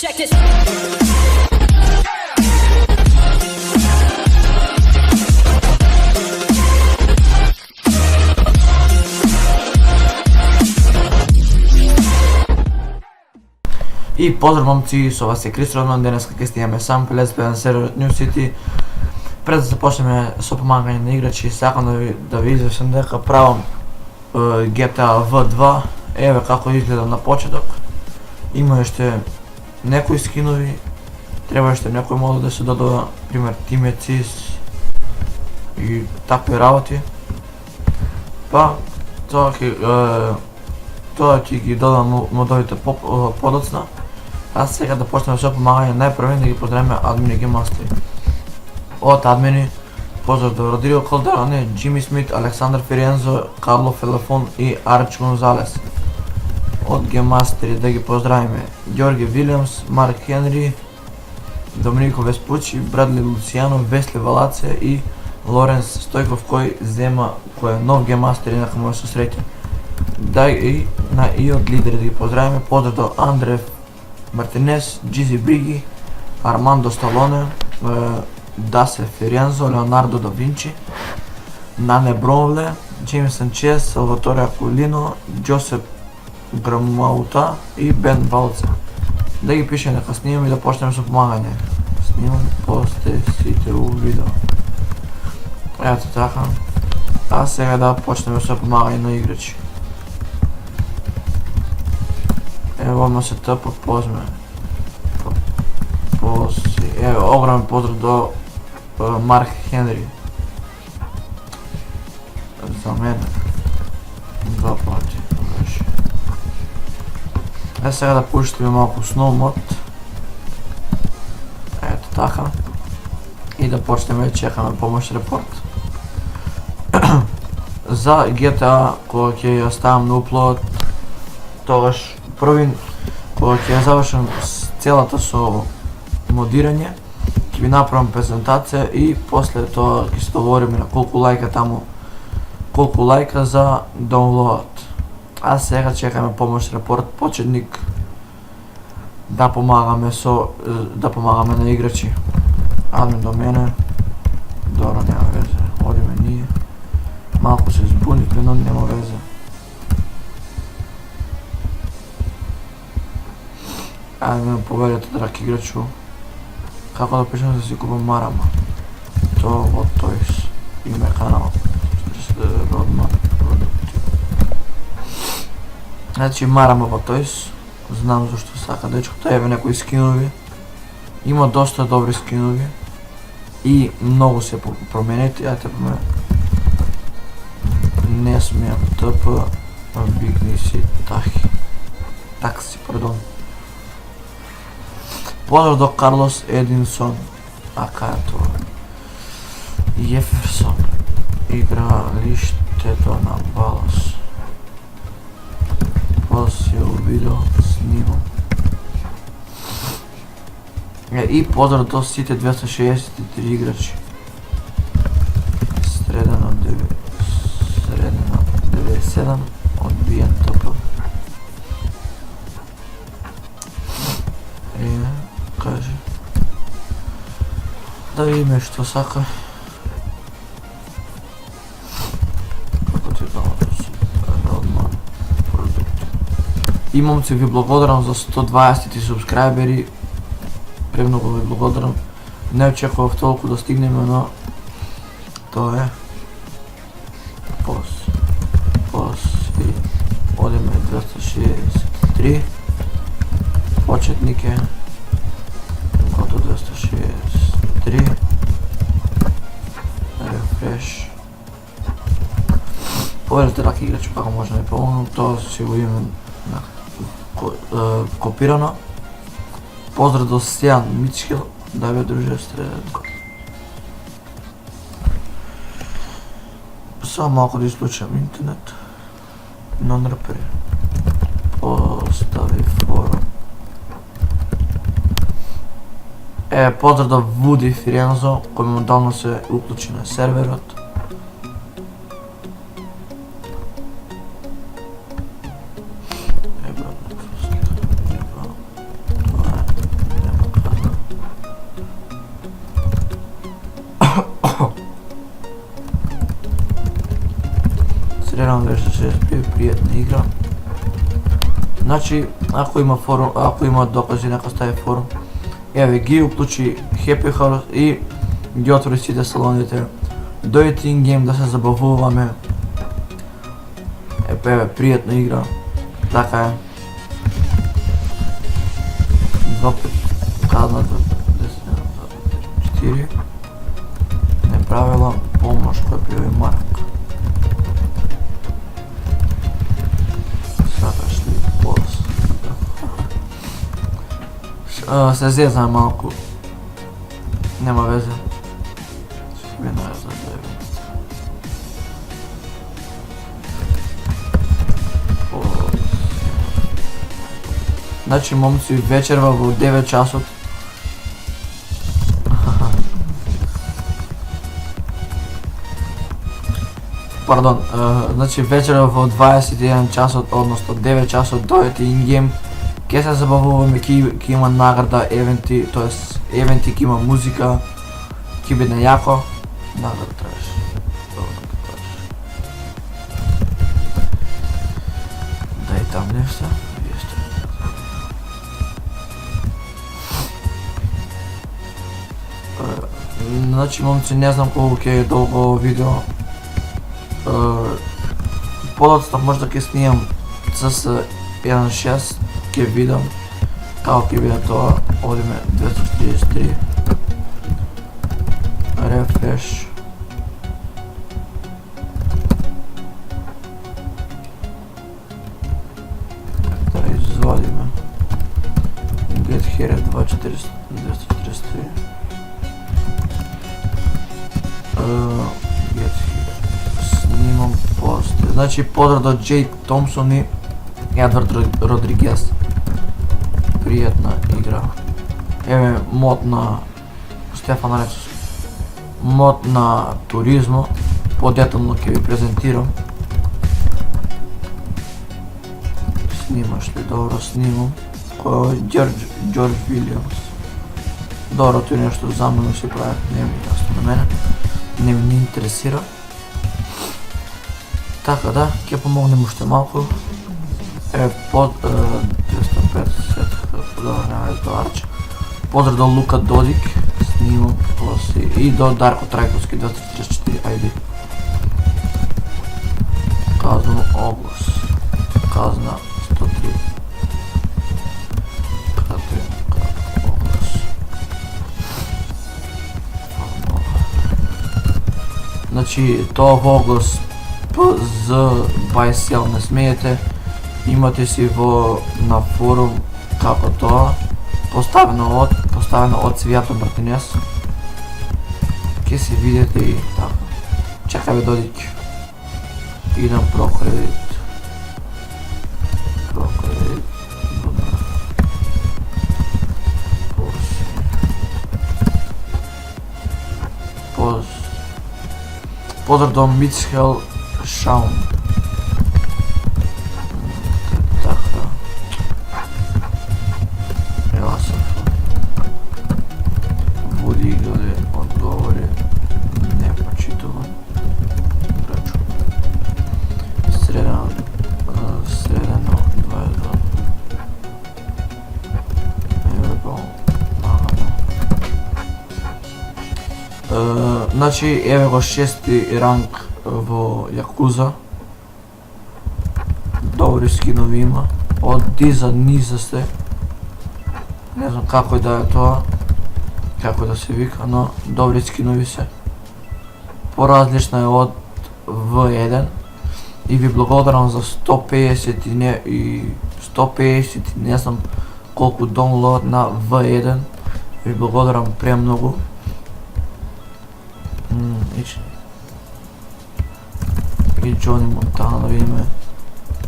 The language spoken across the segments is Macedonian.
Check this. I pozdrav momci, со вас е Крис Родман, денеска ќе снимаме самплес на серверот New City. Пред да започнеме со помагање на играчи, сакам да ви известам дека правам GTA V2, еве како изгледа на почеток. Има уште некои скинови, треба уште некој модул да се додава, пример Timecis и такви работи. Па, тоа ќе ги додам модовите подоцна. А сега да почнеме со помагање, најпрво да ги поздравиме админи Геймастери. Од админи поздрав до Родриго Калдероне, Джими Смит, Александър Фириензо, Карло Фелефон и Арч Гонзалес. Од Геймастери да ги поздравиме Ѓорги Вилијамс, Марк Хенри, Доминико Веспучи, Брадли Луцијано, Весли Валаце и Лоренс Стојков кој е нов Геймастер, инака му е со среќа. Да и од лидери да ги поздравиме, поздрав до Андре Мартинес, Джизи Бриги, Армандо Сталоне, Дасе Фириензо, Леонардо да Винчи, Нане Бронле, Джеймс Санчес, Салваторе Акулино, Джосеп Грамаута и Бен Валце. Да ги пише нека снимам и да почнем со помагање. Снимам, после сите у видео. Ето така. А сега да почнеме со помагање на играчи. Ево ме се тъпа, позме. Ево, огромен поздрав до Марк Хенри. За мене. Два пати. Сега да пуштиме малку Snow Mod. Ето така. И да почнеме да чекаме помощ репорт. За GTA која ќе ја ставам на уплод, тогаш првин кога ќе ја завршам целата со модирање, ќе ви направам презентација и после тоа ќе се договориме на колку лајка за доwnload. А сега чекаме помощ репорт, почетник да помагаме на играчи. Админ до мене, добро, нема везе, одиме ние. Малку се збунихме, но нема везе. Ајде ме поведете, драг играчу, како да почнем да си купам марама. Тоа во тојс, име канал, Родман продукти. Значи марама во тојс, знам зашто сака дечкото, еве некои скинови. Има доста добри скинови и многу се променети, ајте поме. Не смеам тъпа, викни си такси, пардон. Поздрав до Карлос Единсон, ака е тоа. Јеферсон, игралиштето на Балас. Балас ја видео снимам. И поздрав до сите 263 играчи. Среда на 97, одбиен топа. Кажи. Да име што сака. Како ти дам Родман продукти. И момци, ви благодарам за 120 субскрайбери. Премногу ви благодарам. Не очекував толку да стигнеме, но тоа е. Пос и одиме 263. Почетник е кото 263. Рефреш. Поведете раки играчу како може да ми помогнам, тоа си го имам копирано. Поздрав до Сијан Мичкел, да бе друже средко. Само малко да изключам интернет. Non-repair. Постави форум. Поздрав до Вуди Фириензо, кој моментално се уклучи на серверот. беше пријатна игра. Значи, ако има докази, нека стави форум. Еве ги уклучи Happy House и ги отвори сите салоните. Дојдете in-game да се забавуваме. Еве, пријатна игра. Така е. 2 казна 4. Не правила помош кој био и Марк. Сакаш ли полос? Се зезнам малку. Нема везе. Ще ми најзад да е. Значи, момци, вечерва во 9 часот. Пардон, значи вечерва во 21 часот, односно 9 часот дојдете in-game. Ке се забавуваме, ке има награда, евенти, тоест евенти, ке има музика, ке биде јако. Награда требаш. Дај там нешто. Значи, момци, не знам колку ќе е долго ово видео. Подоцна можда ќе снимам CS1.6, ќе видам како ќе биде тоа. Одиме 243. Refresh. Да извадиме. Get here 243. Снимам после. Значи, поздрав до Джейк Томпсон и Едвард Родригес. Пријатна игра. Еве мод на Стефан Рецус. Мод на туризмо. Подетално ќе ви презентирам. Снимаш ли? Добро, снимам. Кој е Џорџ Вилијамс. Добро, тој нешто за мене си прави, не ми јасно на мене. Не ми интересира. Така да, ќе помогнем уште малку. Под 250 добро, нема изговарче. Поздрав до Лука Додик, снимам после, и до Дарко Трајковски 244 ID. Казано област, казна 103. Значи, тоа во оглас PZ21 не смеете, имате си на форум како тоа, поставено од Цвјато Мартинес. Ке се видите и така. Чекај бе Додик. Идам прокредит. Поздрав до Мицхел Шаун. Така. Вуди играде одговори. Не почитувам. Играчу. Средено 22. Значи, еве го 6-ти ранг во Јакуза. Добри скинови има. Од Диза Низа сте. Не знам како да е тоа. Како да се вика, но добри скинови се. Поразлична е од V1. И ви благодарам за 150 и 150 и не знам колку download на V1. Ви благодарам премногу. И Джони Монтана, да видиме.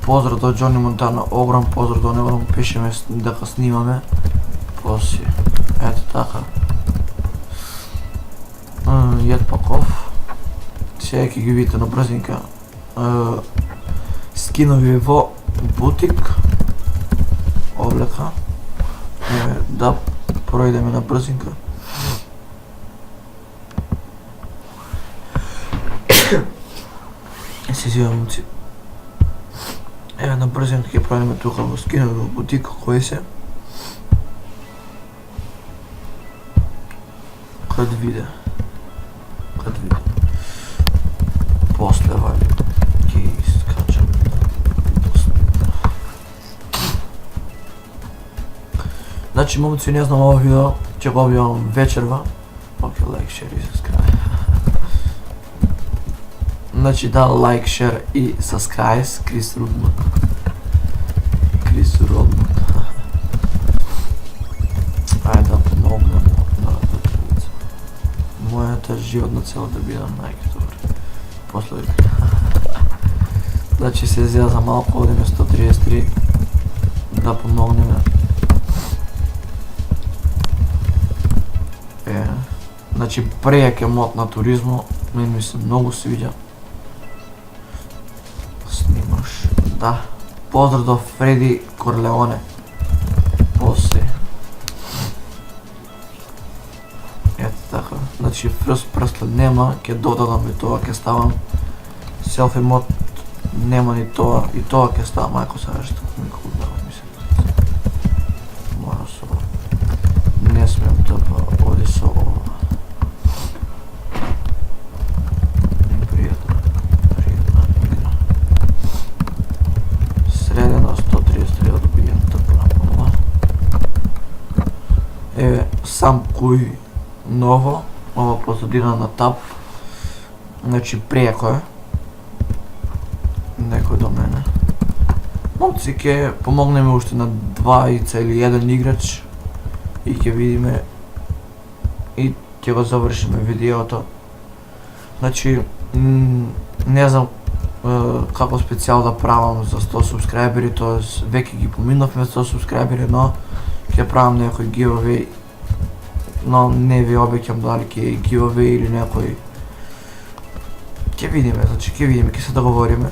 Поздрав до Джони Монтана, огром поздрав до него, пишеме дека снимаме. После, ето така. Јет Паков. Сега ќе ги видите на брзинка. Скинови во бутик. Облека. Да пројдеме на брзинка. Се извинувам, момци. Еве на брзина ќе пројдеме тука во скиновиот бутик кој се. Кад виде. После вали ќе искачам. Значи момци, не знам, ова видео ќе го објавам вечерва. Окей, лайк, шер и subscribe. Значи да, лайк, шер и subscribe, Крис Рудман. Ајде да помогнем на Петровица. Мојата животна цел да бидам најдобар. После значи се зеа за малку, одиме 133 да помогнеме. Значи прејак е мод на туризмо, ми се многу свиѓа. Снимаш, да. Поздрав до Фреди Корлеоне. После. Ето така. Значи прст нема, ќе додадам и тоа ќе ставам. Селфи мод нема ни тоа, и тоа ќе ставам, ако сега што никога ми се. Мора со... Не смем да оди со ова. Пријатна игра. Средена 133 добијам тапа на помала. Еве, сам кој ново, ова позадина на тап. Значи преко е. Некој до мене. Момци, ќе помогнеме уште на 2 или 1 играч и ќе видиме и ќе го завршиме видеото. Значи, не знам како специјал да правам за 100 субскрајбери, тоест веќе ги поминавме 100 субскрајбери, но ќе правам некој giveaway, но не ви обеќам дали ќе е giveaway или некој. Ќе видиме, значи ќе се договориме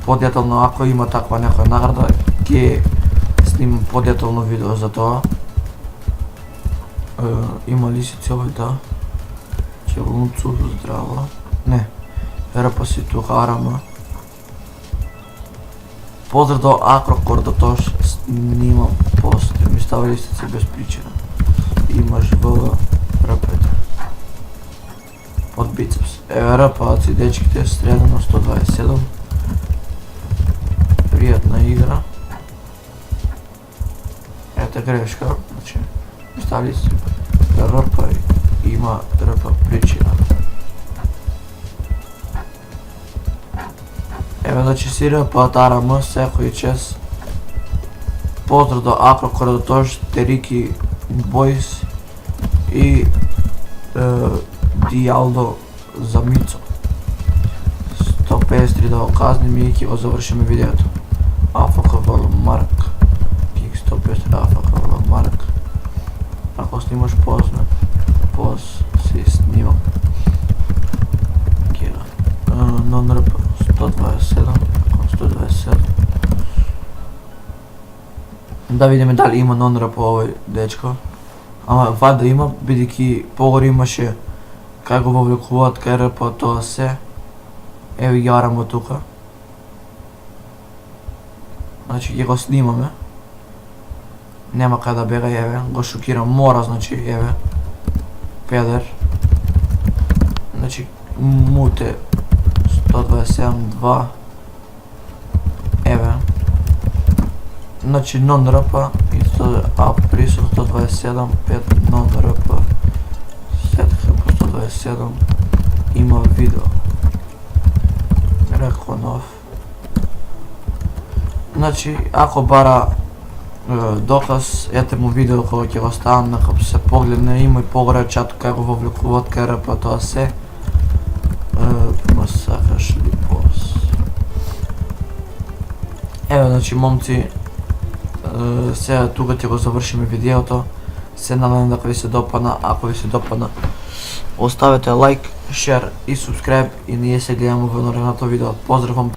подетално, ако има таква некоја награда, ќе снимам подетално видео за тоа. Има лисици овој, да. Челунцу, здраво. Не, РП си тука, арама. Поздрав до Акрокор, да тош снимам пост, ми става листици без причина. Имаш ВВ, РП-те. Под бицепс. Еве РП-аци, дечките, средено 127. Пријатна игра. Ете грешка, значи, ми става листици. РП има РП причина. Еве, значи си РП арам секој час. Поздрав до Акрокор, до тош, Терики Бойс и Дијалдо за Мицо. 153 да го казним и ќе го завршиме видеото. АФК Марк. Кик 153 АФК Марк. Ако снимаш поз си снимам. Кира. Non-RP 127. Да видиме дали има non-RP овој дечко. Ама вада има, бидејќи погори имаше кај го вовлекуваат кај РП тоа се. Еви ги арамо тука. Значи ќе го снимаме. Нема кај да бега, еве, го шокирам, мора, значи, еве. Педер. Значи, муте 127-2. Еве. Значи, non-RP и априсо 127-5 non-RP. Сетха по 127 има видео. Реко нов. Значи, ако бара доказ, ете му видео кога ќе го ставам, нека се погледне, има и погоре чат кај го вовлекуваат кај РП тоа се. Ма сакаш ли поз? Еве, значи, момци, сега тука ќе го завршиме видеото. Се надевам дека ви се допадна, ако ви се допадна, оставете лайк, шер и subscribe и ние се гледаме во наредното видео. Поздрав вам!